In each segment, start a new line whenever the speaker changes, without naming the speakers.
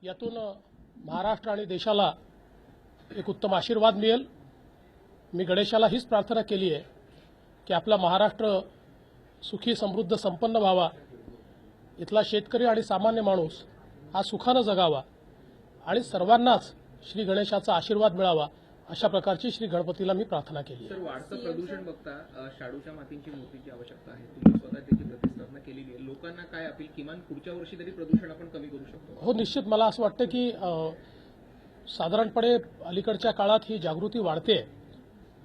यातून महाराष्ट्र आणि देशाला एक उत्तम आशीर्वाद मिळेल। मी गणेशाला हीच प्रार्थना केली आहे की आपला महाराष्ट्र सुखी समृद्ध संपन्न व्हावा, इथला शेतकरी आणि सामान्य माणूस हा सुखाने जगावा आणि सर्वांनाच श्री गणेशाचा आशीर्वाद मिळावा, अशा प्रकारची श्री गणपतीला मी प्रार्थना केली।
सर, वाढतं प्रदूषण बघता शाडूच्या मातींची मूर्तीची आवश्यकता आहे। तुम्ही स्वतः त्याची प्रतिष्ठापना केलेली आहे। लोकांना काय अपील, किमान पुढच्या वर्षी तरी प्रदूषण आपण कमी करू शकतो?
हो, निश्चित मला असं वाटतं की साधारणपणे अलीकडच्या काळात ही जागृती वाढते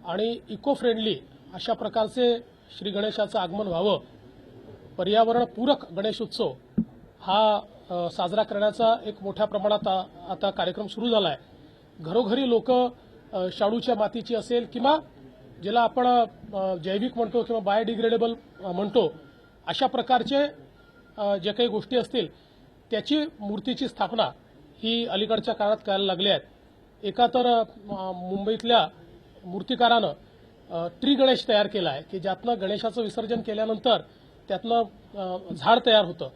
आणि इको फ्रेंडली अशा प्रकारचे श्री गणेशाचं आगमन व्हावं। पर्यावरणपूरक गणेशोत्सव हा साजरा करण्याचा एक मोठ्या प्रमाणात आता कार्यक्रम सुरू झाला आहे। घरोघरी लोक शाडूच्या मातीची असेल किंवा ज्याला आपण जैविक म्हणतो किंवा बायोडिग्रेडेबल म्हणतो, अशा प्रकारचे जे काही गोष्टी असतील त्याची मूर्तीची स्थापना ही अलीकडच्या काळात करायला लागली आहेत। एका तर मुंबईतल्या मूर्तिकारानं ट्री गणेश तयार केला आहे की ज्यातनं गणेशाचं विसर्जन केल्यानंतर त्यातनं झाड तयार होतं।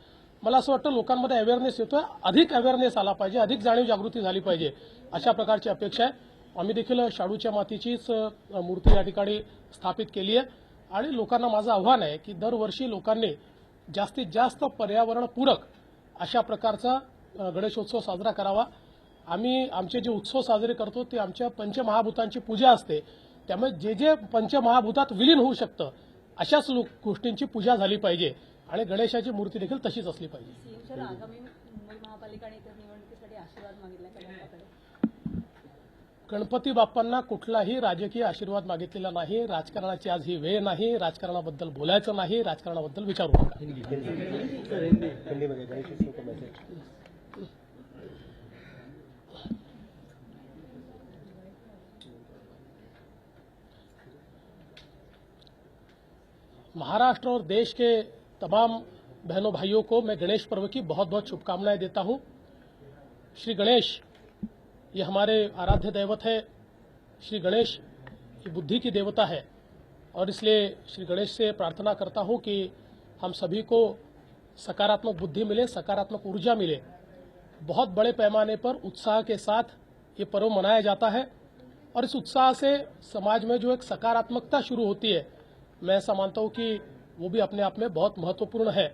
मला असं वाटतं लोकांमध्ये अवेअरनेस येतोय, अधिक अवेअरनेस आला पाहिजे, अधिक जाणीव जागृती झाली पाहिजे, अशा प्रकारची अपेक्षा आहे। आम्ही देखील शाडूच्या मातीचीच मूर्ती या ठिकाणी स्थापित केली आहे आणि लोकांना माझं आव्हान आहे की दरवर्षी लोकांनी जास्तीत जास्त पर्यावरणपूरक अशा प्रकारचा गणेशोत्सव साजरा करावा। आम्ही आमचे जे उत्सव साजरे करतो ते आमच्या पंचमहाभूतांची पूजा असते, त्यामुळे जे जे पंचमहाभूतात विलीन होऊ शकतं अशाच गोष्टींची पूजा झाली पाहिजे आणि गणेशाची मूर्ती देखील तशीच असली पाहिजे।
आगामी मुंबई महापालिका आणि निवडणुकीसाठी आशीर्वाद मागितला गणपतीकडे?
गणपती बाप्पांना कुठलाही राजकीय आशीर्वाद मागितलेला नाही। राजकारणाची आज ही वेळ नाही, राजकारणाबद्दल बोलायचं नाही, राजकारणाबद्दल विचारू नका। महाराष्ट्र और देश के तमाम बहनों भाइयों को मैं गणेश पर्व की बहुत बहुत शुभकामनाएं देता हूं। श्री गणेश ये हमारे आराध्य दैवत है। श्री गणेश ये बुद्धि की देवता है और इसलिए श्री गणेश से प्रार्थना करता हूं कि हम सभी को सकारात्मक बुद्धि मिले, सकारात्मक ऊर्जा मिले। बहुत बड़े पैमाने पर उत्साह के साथ ये पर्व मनाया जाता है और इस उत्साह से समाज में जो एक सकारात्मकता शुरू होती है, मैं ऐसा मानता हूं कि वो भी अपने आप में बहुत महत्वपूर्ण है।